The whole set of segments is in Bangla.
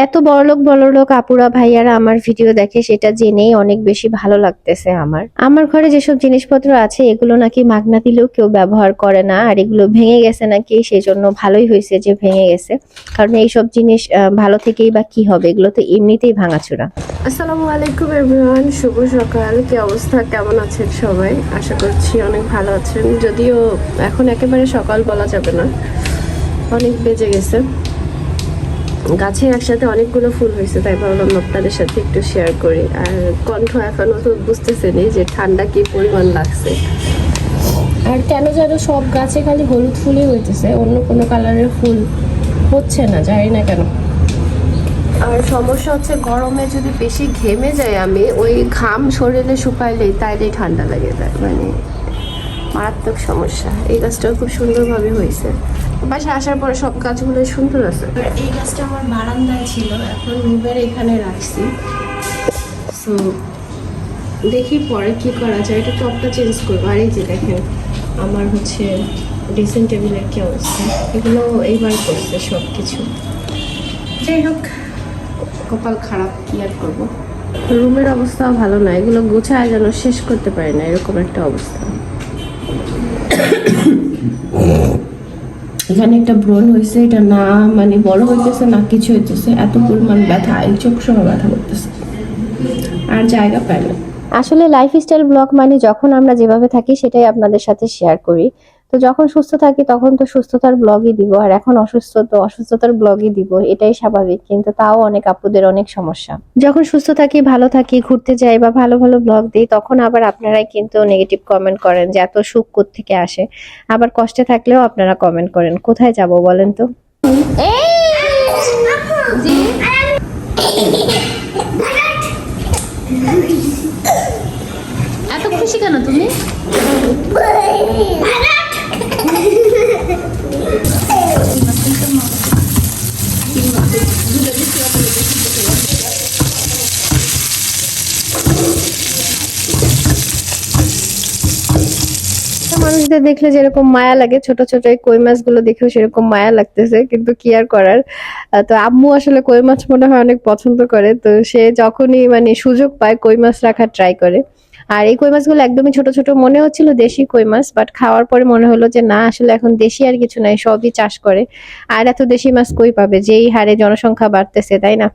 এত বড়লোক আপুরা ভাইয়ারা আমার ভিডিও দেখে সেটা জেনেই অনেক বেশি ভালো লাগতেছে। আমার ঘরে যেসব জিনিসপত্র আছে এগুলো নাকি মাগনা দিলেও কেউ ব্যবহার করে না, আর এগুলো ভেঙে গেছে নাকি, সেই জন্য ভালোই হয়েছে যে ভেঙে গেছে। কারণ এইসব জিনিস ভালো থেকেই বা কি হবে, এগুলো তো এমনিতেই ভাঙাচোরা। আসসালামু আলাইকুম এভরিওয়ান, শুভ সকাল। কি অবস্থা, কেমন আছেন সবাই? আশা করছি অনেক ভালো আছেন, যদিও এখন একেবারে সকাল বলা যাবে না, অনেক বেজে গেছে। গাছে একসাথে অনেকগুলো ফুল হয়েছে, তাই ভাবলাম আপনাদের সাথে একটু শেয়ার করি। আর কণ্ঠ এখনো তো বুঝতেছেনই যে ঠান্ডা কি পরিমাণ লাগছে। আর কেন যেন সব গাছে খালি হলুদ ফুলই হইতেছে, অন্য কোনো কালারের ফুল হচ্ছে না, জানি না কেন। আর সমস্যা হচ্ছে গরমে যদি বেশি ঘেমে যায়, আমি ওই ঘাম শরীরে শুকাইলেই তাইলেই ঠান্ডা লেগে যায়, মানে মারাত্মক সমস্যা। এই গাছটাও খুব সুন্দরভাবে হয়েছে, বাসায় আসার পরে সব গাছগুলো সুন্দর আছে। এই গাছটা আমার বারান্দায় ছিল, এখন রুমের এখানে রাখছি। সো দেখি পরে কি করা যায়, এটা টপটা চেঞ্জ করবো। আর এই যে দেখেন আমার হচ্ছে ড্রেসিং টেবিলের কি অবস্থা, এগুলো এইবার করছে সব কিছু। যাই হোক, কপাল খারাপ, কি আর করবো। রুমের অবস্থাও ভালো না, এগুলো গোছায় যেন শেষ করতে পারি না, এরকম একটা অবস্থা। এখানে একটা ব্রণ হয়েছে, এটা না মানে বড় হইতেছে না কিছু হইতেছে, এত পরিমাণ ব্যথা, এই চোখ সহ ব্যথা করতেছে, আর জায়গা পায় না। আসলে লাইফস্টাইল ব্লগ মানে যখন আমরা যেভাবে থাকি সেটাই আপনাদের সাথে শেয়ার করি। তো যখন সুস্থ থাকি তখন তো সুস্থতার ব্লগই দিব, আর এখন অসুস্থ তো অসুস্থতার ব্লগই দিব, এটাই স্বাভাবিক। কিন্তু তাও অনেক আপুদের অনেক সমস্যা। যখন সুস্থ থাকি, ভালো থাকি, ঘুরতে যাই বা ভালো ভালো ব্লগ দিই, তখন আবার আপনারাই কিন্তু নেগেটিভ কমেন্ট করেন যে এত সুখ কোত্থেকে আসে। আবার কষ্টে থাকলেও আপনারা কমেন্ট করেন, কোথায় যাব বলেন তো। এত খুশি কেন তুমি? মানুষদের দেখলে যেরকম মায়া লাগে, ছোট ছোট এই কই মাছগুলো দেখেও সেরকম মায়া লাগতেছে, কিন্তু কি আর করার। তো আম্মু আসলে কই মাছ মনে হয় অনেক পছন্দ করে, তো সে যখনই মানে সুযোগ পায় কই মাছ রাখার ট্রাই করে। আর এই কই মাছগুলো একদমই ছোট ছোট মনে হচ্ছিল দেশি কই মাছ, বাট খাওয়ার পরে মনে হলো যে না, আসলে এখন দেশি আর কিছু নাই, সবই চাষ করে। আর এত দেশি মাছ কই পাবে, যেই হারে জনসংখ্যা বাড়তেছে, তাই না?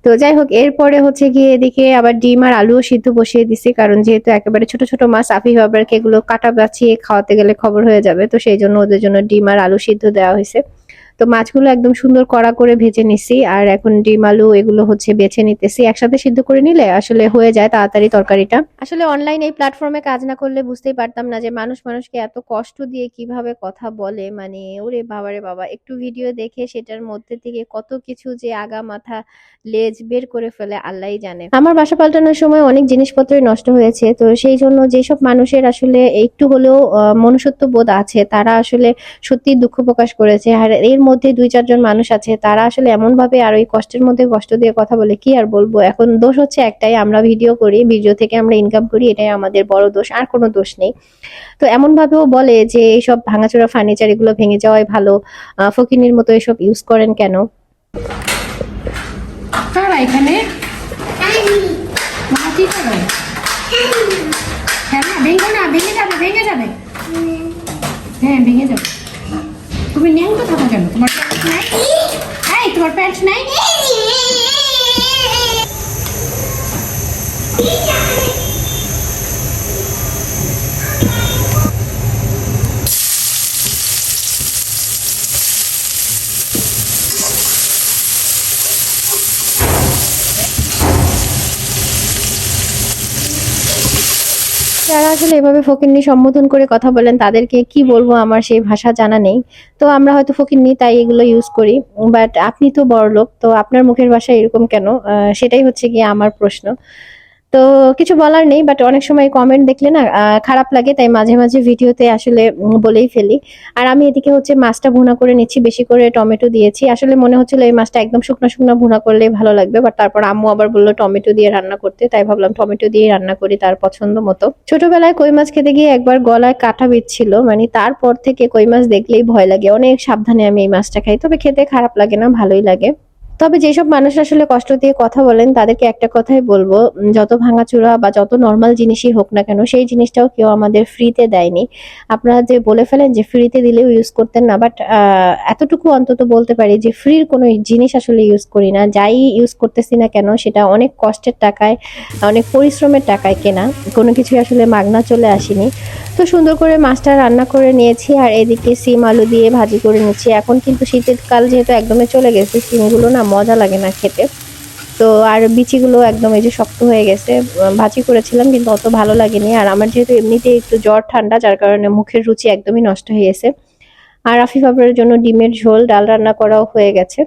তো যাই হোক, এরপরে হচ্ছে গিয়ে এদিকে আবার ডিম আর আলুও সিদ্ধ বসিয়ে দিছি, কারণ যেহেতু একেবারে ছোট ছোট মাছ, আফি বাবারকে এগুলো কাটা বাছিয়ে খাওয়াতে গেলে খবর হয়ে যাবে, তো সেই জন্য ওদের জন্য ডিম আর আলু সিদ্ধ দেওয়া হয়েছে। তো মাছগুলো একদম সুন্দর কড়া করে ভেজে নিছি, আর এখন ডিম আলু এগুলো হচ্ছে বেছে নিতেছি। একসাথে সিদ্ধ করে নিলে আসলে হয়ে যায় তাড়াতাড়ি তরকারিটা। আসলে অনলাইন এই প্ল্যাটফর্মে কাজ না করলে বুঝতেই পারতাম না যে মানুষ মানুষকে এত কষ্ট দিয়ে কিভাবে কথা বলে, মানে ওরে বাবারে বাবা, একটু ভিডিও দেখে সেটার মধ্যে থেকে কত কিছু যে আগা মাথা লেজ বের করে ফেলে আল্লাহই জানে। আমার বাসা পাল্টানোর সময় অনেক জিনিসপত্রই নষ্ট হয়েছে, তো সেই জন্য যেসব মানুষের আসলে একটু হলেও মনুষ্যত্ব বোধ আছে, তারা আসলে সত্যি দুঃখ প্রকাশ করেছে। আর এর মধ্যে 2-4 জন মানুষ আছে, তারা আসলে এমন ভাবে আর ওই কষ্টের মধ্যে কষ্ট দিয়ে কথা বলে, কি আর বলবো। এখন দোষ হচ্ছে একটাই, আমরা ভিডিও করি, ভিডিও থেকে আমরা ইনকাম করি, এটাই আমাদের বড় দোষ, আর কোনো দোষ নেই। তো এমন ভাবেও বলে যে এইসব ভাঙাচোরা ফার্নিচার এগুলো ভেঙে যাওয়াই ভালো, ফকিনির মতো এসব ইউজ করেন কেন। এখানে কি করো? হ্যাঁ, ভেঙে না, ভেঙে যাবে, ভেঙে যাবে। হ্যাঁ, ভেঙে যাবে। তুমি ন্যাংটো থাকো কেন? তোমার প্যান্ট নাই? এই, তোমার প্যান্ট নাই? যারা আসলে এভাবে ফকিন্নি সম্বোধন করে কথা বলেন তাদেরকে কি বলবো, আমার সেই ভাষা জানা নেই। তো আমরা হয়তো ফকিন্নি তাই এগুলো ইউজ করি, বাট আপনি তো বড়লোক, তো আপনার মুখের ভাষা এরকম কেন? সেটাই হচ্ছে গিয়ে আমার প্রশ্ন। তো কিছু বলার নেই, বাট অনেক সময় কমেন্ট দেখলে না খারাপ লাগে, তাই মাঝে মাঝে ভিডিওতে আসলে বলেই ফেলি। আর আমি এদিকে হচ্ছে মাছটা ভুনা করে নিচ্ছি, বেশি করে টমেটো দিয়েছি। আসলে মনে হচ্ছিল এই মাছটা একদম শুকনো শুকনো ভুনা করলে ভালো লাগবে, বাট তারপর আম্মু আবার বললো টমেটো দিয়ে রান্না করতে, তাই ভাবলাম টমেটো দিয়ে রান্না করি তার পছন্দ মতো। ছোটবেলায় কই মাছ খেতে গিয়ে একবার গলায় কাটা বিচ্ছিল, মানে তারপর থেকে কই মাছ দেখলেই ভয় লাগে, অনেক সাবধানে আমি এই মাছটা খাই, তবে খেতে খারাপ লাগে না, ভালোই লাগে। তবে যেসব মানুষ আসলে কষ্ট দিয়ে কথা বলেন তাদেরকে একটা কথাই বলবো, যত ভাঙাচোরা বা যত নর্মাল জিনিসই হোক না কেন সেই জিনিসটাও কেউ আমাদের ফ্রিতে দেয়নি। আপনারা যে বলে ফেলেন যে ফ্রিতে দিলেও ইউজ করতেন না, বাট এতটুকু অন্তত বলতে পারি যে ফ্রির কোনো জিনিস আসলে ইউজ করি না। যাই ইউজ করতেছি না কেন সেটা অনেক কষ্টের টাকায়, অনেক পরিশ্রমের টাকায় কেনা। কোনো কিছুই আসলে মাগনা চলে আসেনি। তো সুন্দর করে মাছটা রান্না করে নিয়েছি আর এদিকে সিম আলু দিয়ে ভাজি করে নিচ্ছি। এখন কিন্তু শীতের কাল যেহেতু একদমই চলে গেছে, সিমগুলো না মজা লাগে না খেতে। তো আর বিচিগুলো একদম এই যে শক্ত হয়ে গেছে। ভাজি করেছিলাম কিন্তু অত ভালো লাগেনি। আর আমার যেহেতু এমনিতেই একটু জ্বর ঠান্ডা, যার কারণে মুখের রুচি একদমই নষ্ট হয়ে গেছে। আর আফিফ আবরারের জন্য ডিমের ঝোল, ডাল রান্না করাও হয়ে গেছে।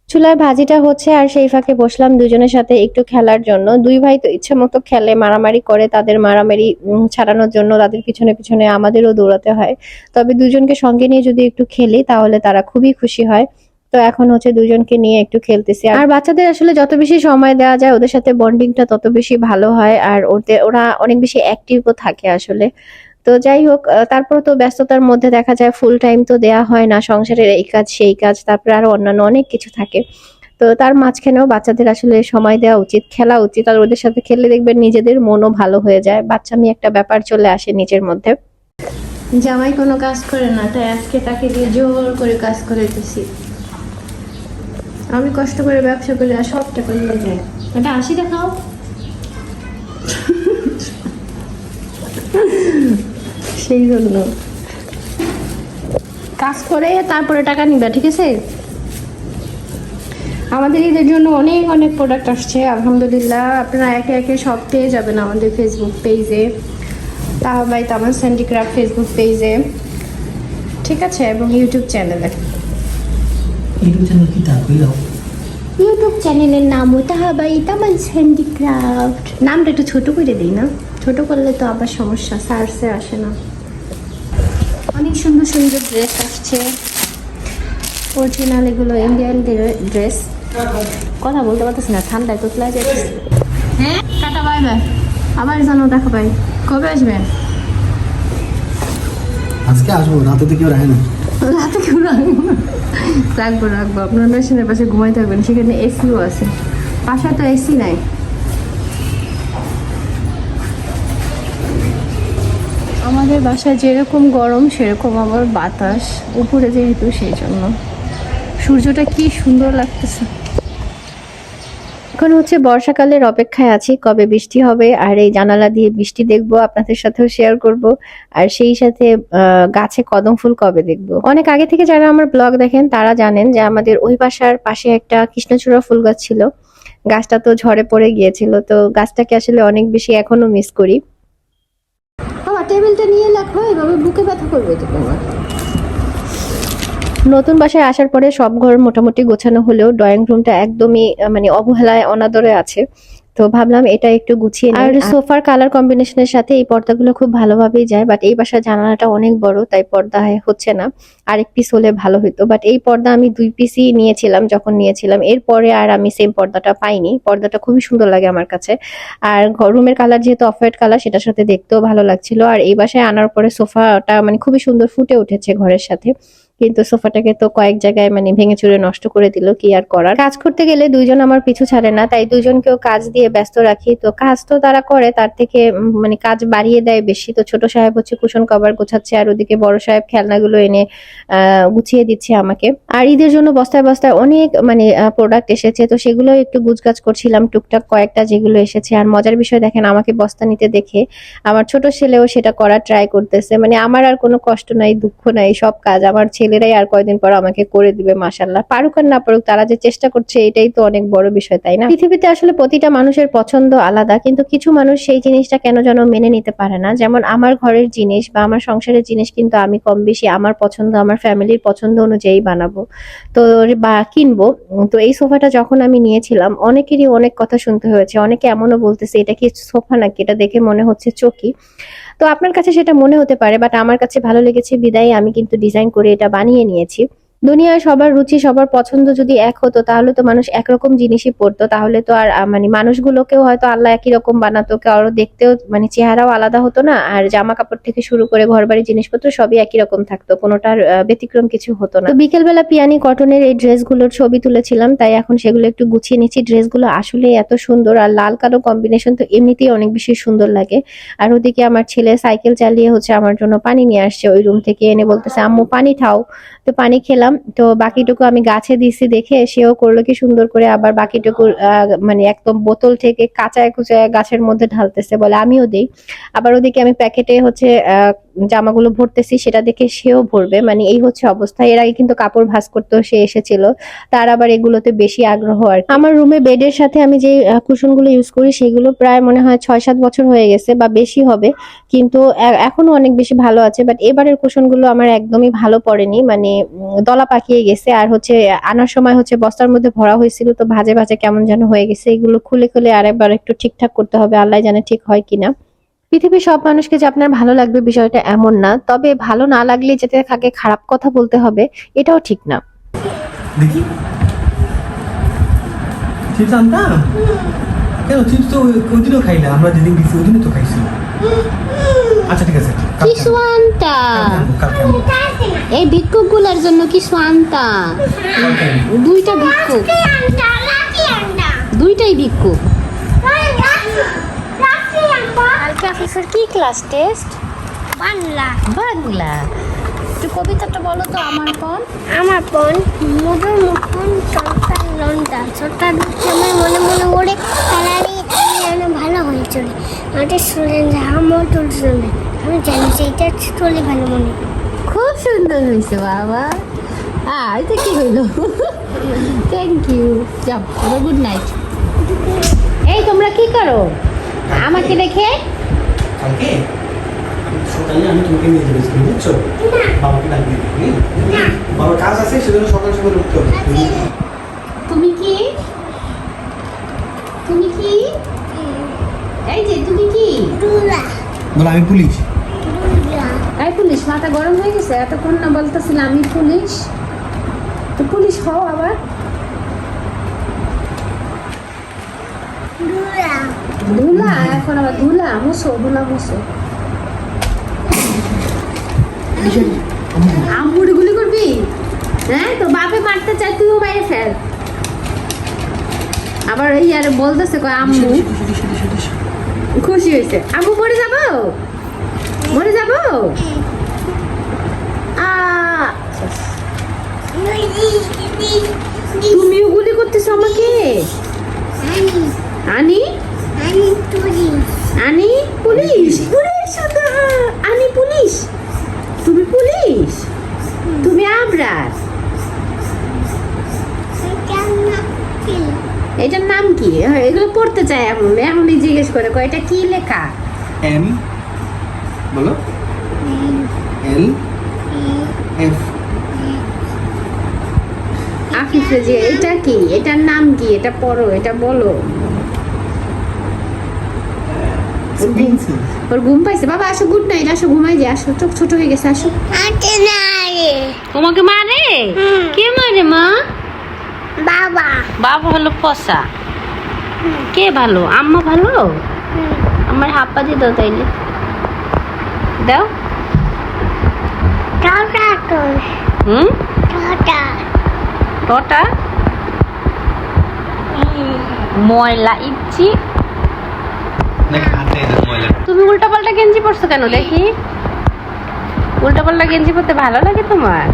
চুলায় ভাজিটা হচ্ছে আর সেই ফাঁকে বসলাম দুজনের সাথে একটু খেলার জন্য। দুই ভাই তো ইচ্ছে মতো খেলে, মারামারি করে। তাদের মারামারি ছাড়ানোর জন্য তাদের পিছনে পিছনে আমাদেরও দৌড়াতে হয়। তবে দুজনকে সঙ্গে নিয়ে যদি একটু খেলি তাহলে তারা খুবই খুশি হয়। তো এখন হচ্ছে দুজনকে নিয়ে একটু খেলতেছি। আর বাচ্চাদের আসলে যত বেশি সময় দেওয়া যায় ওদের সাথে বন্ডিংটা তত বেশি ভালো হয়, আর ওরা অনেক বেশি অ্যাক্টিভও থাকে আসলে। তো যাই হোক, তারপর তো ব্যস্ততার মধ্যে দেখা যায় ফুল টাইম তো দেয়া হয় না, সংসারের এই কাজ সেই কাজ, তারপরে আরো অন্যান্য অনেক কিছু থাকে। তো তার মাঝখানেও বাচ্চাদের আসলে সময় দেওয়া উচিত, খেলা উচিত। আর ওদের সাথে খেললে দেখবেন নিজেদের মনও ভালো হয়ে যায়, বাচ্চামি একটা ব্যাপার চলে আসে নিজের মধ্যে। জামাই কোনো কাজ করে না, তাই আজকে তাকে দিয়ে জোর করে কাজ করে দিছি। আমি কষ্ট করে ব্যবসা করি আর সব টাকা নিয়ে যায়। এটা 80 দেখাও। সেই জন্য কাজ করে তারপরে টাকা নিবা, ঠিক আছে? আমাদের ঈদের জন্য অনেক অনেক প্রোডাক্ট আসছে আলহামদুলিল্লাহ। আপনারা একে একে সব পেয়ে যাবেন আমাদের ফেসবুক পেজে, তাহবাই তামান হ্যান্ডিক্রাফট ফেসবুক পেজে, ঠিক আছে, এবং ইউটিউব চ্যানেলে। ইউটিউব চ্যানেল কি তা কই দাও? ইউটিউব চ্যানেলের নাম তাহবাই তামান হ্যান্ডিক্রাফট। নামটা একটু ছোট করে দিই না, ছোট করলে তো আবার সমস্যা, সার্চে আসে না। অনেক সুন্দর সুন্দর ড্রেস আসছে, অরিজিনাল এগুলো ইন্ডিয়ান ড্রেস। কথা বলতে পারতেছি না, ঠান্ডায় তোতলা যাচ্ছে। হ্যাঁ, টাটা বাই বাই, আবার জানো দেখা পাই। কবে আসবেন? আজকে আসবো, রাতে তো কেউ রাখে না। রাতে কেউ রাখবো না? রাখবো রাখবো, আপনার মেশিনের পাশে ঘুমাই থাকবেন, সেখানে এসিও আছে। বাসায় তো এসি নাই। আমাদের বাসায় যেরকম গরম সেরকম আবার বাতাস উপরে যেহেতু, সেই জন্য সূর্যটা কি সুন্দর লাগতেছে। এখন হচ্ছে বর্ষাকালের অপেক্ষায় আছি কবে বৃষ্টি হবে, আর এই জানালা দিয়ে বৃষ্টি দেখবো, আপনাদের সাথেও শেয়ার করব। আর সেই সাথে গাছে কদম ফুল কবে দেখবো। অনেক আগে থেকে যারা আমার ব্লগ দেখেন তারা জানেন যে আমাদের ওই বাসার পাশে একটা কৃষ্ণচূড়া ফুল গাছ ছিল। গাছটা তো ঝড়ে পড়ে গিয়েছিল, তো গাছটাকে আসলে অনেক বেশি এখনো মিস করি। আমার টেবিলটা নিয়ে লেখো, এভাবে বুকে ব্যথা করবে তো তোমার। নতুন বাসায় আসার পরে সব ঘর মোটামুটি গোছানো হলেও ড্রয়িং রুমটা একদমই মানে অবহেলায় অনাদরে আছে। তো ভাবলাম এটা একটু গুছিয়ে নিই। আর সোফার কালার কম্বিনেশনের সাথে এই পর্দাগুলো খুব ভালোভাবেই যায়, বাট এই বাসার জানালাটা অনেক বড় তাই পর্দা হচ্ছে না। আরেক পিস হলে ভালো হতো, বাট এই পর্দা আমি 2 পিসই নিয়েছিলাম যখন নিয়েছিলাম, এরপরে আর আমি সেম পর্দাটা পাইনি। পর্দাটা খুবই সুন্দর লাগে আমার কাছে। আর রুমের কালার যেহেতু অফ হোয়াইট কালার, সেটার সাথে দেখতেও ভালো লাগছিল। আর এই বাসায় আনার পরে সোফাটা মানে খুবই সুন্দর ফুটে উঠেছে ঘরের সাথে, কিন্তু সোফাটাকে তো কয়েক জায়গায় মানে ভেঙে চুরে নষ্ট করে দিল, কি আর করার। কাজ করতে গেলে দুইজন আমার পিছু ছাড়ে না, তাই দুইজনকেও কাজ দিয়ে ব্যস্ত রাখি। তো কাজ তো তারা করে, তার থেকে মানে কাজ বাড়িয়ে দেয় বেশি। তো ছোট সাহেব হচ্ছে কুশন কভার গোছাচ্ছে, আর ওদিকে বড় সাহেব খেলনাগুলো এনে গুছিয়ে দিচ্ছে আমাকে। আর ঈদের জন্য বস্তায় বস্তায় অনেক মানে প্রোডাক্ট এসেছে, তো সেগুলো একটু গুছগাছ করছিলাম, টুকটাক কয়েকটা যেগুলো এসেছে। আর মজার বিষয় দেখেন, আমাকে বস্তা নিতে দেখে আমার ছোট ছেলেও সেটা করার ট্রাই করতেছে। মানে আমার আর কোনো কষ্ট নাই, দুঃখ নাই, সব কাজ আমার ছেলেরাই আর কয়দিন পর আমাকে করে দিবে। মাশাআল্লাহ, পারুক আর না পারুক, তারা যে চেষ্টা করছে এটাই তো অনেক বড় বিষয়, তাই না? পৃথিবীতে আসলে প্রতিটা মানুষের পছন্দ আলাদা, কিন্তু কিছু মানুষ সেই জিনিসটা কেন যেন মেনে নিতে পারে না। যেমন আমার ঘরের জিনিস বা আমার সংসারের জিনিস কিন্তু আমি কম বেশি আমার পছন্দ, আমার ফ্যামিলির পছন্দ অনুযায়ী বানাবো তো বা কিনবো। তো এই সোফাটা যখন আমি নিয়েছিলাম অনেকেরই অনেক কথা শুনতে হয়েছে, অনেকে এমনও বলতেছে এটা কি সোফা নাকি, এটা দেখে মনে হচ্ছে চৌকি। তো আপনার কাছে সেটা মনে হতে পারে, বাট আমার কাছে ভালো লেগেছে বিদায় আমি কিন্তু ডিজাইন করে এটা বানিয়ে নিয়েছি। দুনিয়ায় সবার রুচি সবার পছন্দ যদি এক হতো তাহলে তো মানুষ একরকম জিনিসই পড়তো, তাহলে তো আর মানে মানুষগুলোকেও হয়তো আল্লাহ একই রকম বানাতো, কারো দেখতেও মানে চেহারাও আলাদা হতো না, আর জামা কাপড় থেকে শুরু করে ঘরবাড়ির জিনিসপত্র সবই একই রকম থাকতো, কোনোটার ব্যতিক্রম কিছু হতো না। তো বিকেলবেলা পিয়ানি কটনের এই ড্রেসগুলোর ছবি তুলেছিলাম, তাই এখন সেগুলো একটু গুছিয়ে নিচ্ছি। ড্রেসগুলো আসলে এত সুন্দর, আর লাল কালো কম্বিনেশন তো এমনিতেই অনেক বেশি সুন্দর লাগে। আর ওদিকে আমার ছেলে সাইকেল চালিয়ে হচ্ছে আমার জন্য পানি নিয়ে আসছে ওই রুম থেকে, এনে বলতেছে আম্মু পানি খাও। তো পানি খেলাম, তো বাকিটুকু আমি গাছে দিছি দেখে সেও করলো কি সুন্দর করে, আবার বাকিটুকু মানে একদম বোতল থেকে কাঁচায় কুচায় গাছের মধ্যে ঢালতেছে, বলে আমিও দেই। আবার ওদিকে আমি প্যাকেটে হচ্ছে জামাগুলো ভরতেছি, সেটা দেখে সেও ভরবে, মানে এই হচ্ছে অবস্থা। এর আগে কিন্তু কাপড় ভাঁজ করতেও সে এসেছিল, তার আবার এগুলোতে বেশি আগ্রহ আর কি। আমার রুমে বেডের সাথে আমি যে কুশনগুলো ইউজ করি সেগুলো প্রায় মনে হয় 6-7 বছর হয়ে গেছে বা বেশি হবে, কিন্তু এখনো অনেক বেশি ভালো আছে। বাট এবারের কুশনগুলো আমার একদমই ভালো পড়েনি, মানে দলা পাকিয়ে গেছে, আর হচ্ছে আনার সময় হচ্ছে বস্তার মধ্যে ভরা হয়েছিল, তো ভাজে ভাজে কেমন যেন হয়ে গেছে। এগুলো খুলে খুলে আরেকবার একটু ঠিকঠাক করতে হবে, আল্লাহ জানে ঠিক হয় কিনা। পৃথিবীর সব মানুষকে যে আপনার ভালো লাগবে বিষয়টা এমন না, তবে ভালো না লাগলে যেতে থাকে খারাপ কথা বলতে হবে, এটাও ঠিক না। দেখি চিপস আনতাম কেন? চিপস তো ওই দিনও খাইলে, আমরা যেদিন গেছি ওই দিনও তো খাইছি। আচ্ছা ঠিক আছে, কিছু আনতা কালকে আনবো। এই ভিক্ষুকগুলোর জন্য কিছু আনতা। দুইটা ভিক্ষুক, দুইটাই ভিক্ষুক। কালকে অফিসের কি ক্লাস টেস্ট? বাংলা বাংলা। একটু কবিতাটা বলো তো। আমার পণ মধুর মুখন সন্তান লন্ডা ছোটা দিচ্ছে আমার মনে মনে ওড়ে তারারি যেন ভালো হয়ে চলে আমাদের স্টুডেন্ট আমার তুলছে আমি জানি সেইটা চলে ভালো মনে খুব সুন্দর হয়েছে বাবা। এটা কি হইলো? Thank you. যাও, গুড নাইট। এই তোমরা কি করো আমাকে দেখে? কালকে সকালে আমি তোমাকে নিয়ে যাবো স্কুলে, বুঝছো? বাবাকে ডাক দিয়ে দিবি। বাবার কাজ আছে, সেজন্য সকাল সকাল উঠতে হবে। তুমি কি তুমি কি এই যে তুমি কি? দুলা বলো আমি পুলিশ। দুলা এই পুলিশ, মাথা গরম হয়ে গেছে? এতক্ষণ না বলতেছিল আমি পুলিশ, তো পুলিশ হও আবার। দুলা ধুলা, এখন আবার ধুলা মুছো, ধুলা মুছো। আম্মুর গুলি করবি? হ্যাঁ, তো বাপে মারতে চাই, তুইও বাইরে ফেল। আবার এই আর বলতেছে কয় আম্মু খুশি হয়েছে। আম্মু মরে যাবো, মরে যাবো। তুমিও গুলি করতেছো আমাকে? আনি আমি পুলিশ আনি পুলিশ, পুলিশ আনি পুলিশ। তুমি পুলিশ, তুমি আবরার। এটার নাম কি? এগুলো পড়তে চাই এখন, এখনই জিজ্ঞেস করে কয় এটা কি লেখা। এম বলো, এল এফ। আফিফে যে এটা কি, এটার নাম কি, এটা পড়ো, এটা বলো। ওর ঘুম পাইছে। বাবা আসো, গুড নাইট, আসো ঘুমাই যে, আসো, চোখ ছোট হয়ে গেছে, আসো। আতে নাই তোমাকে মারে? কে মারে মা? বাবা বাবা হলো পসা। কে ভালো? আম্মা ভালো? আমার হাপ্পা দিয়ে দাও তাইলে, দাও। টাটা তো হুম, টাটা টটা ময়লা ইচ্ছি। তুমি উল্টাপাল্টা গেঞ্জি পরছো কেন দেখি? উল্টাপাল্টা গেঞ্জি পরতে ভালো লাগে তোমার?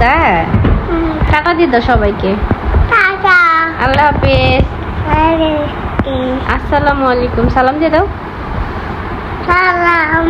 তাই টাটা দিয়ে দাও সবাইকে। টাটা আল্লাহ হাফেজ। আরে আসসালামু আলাইকুম। সালাম দিয়ে দাও। সালাম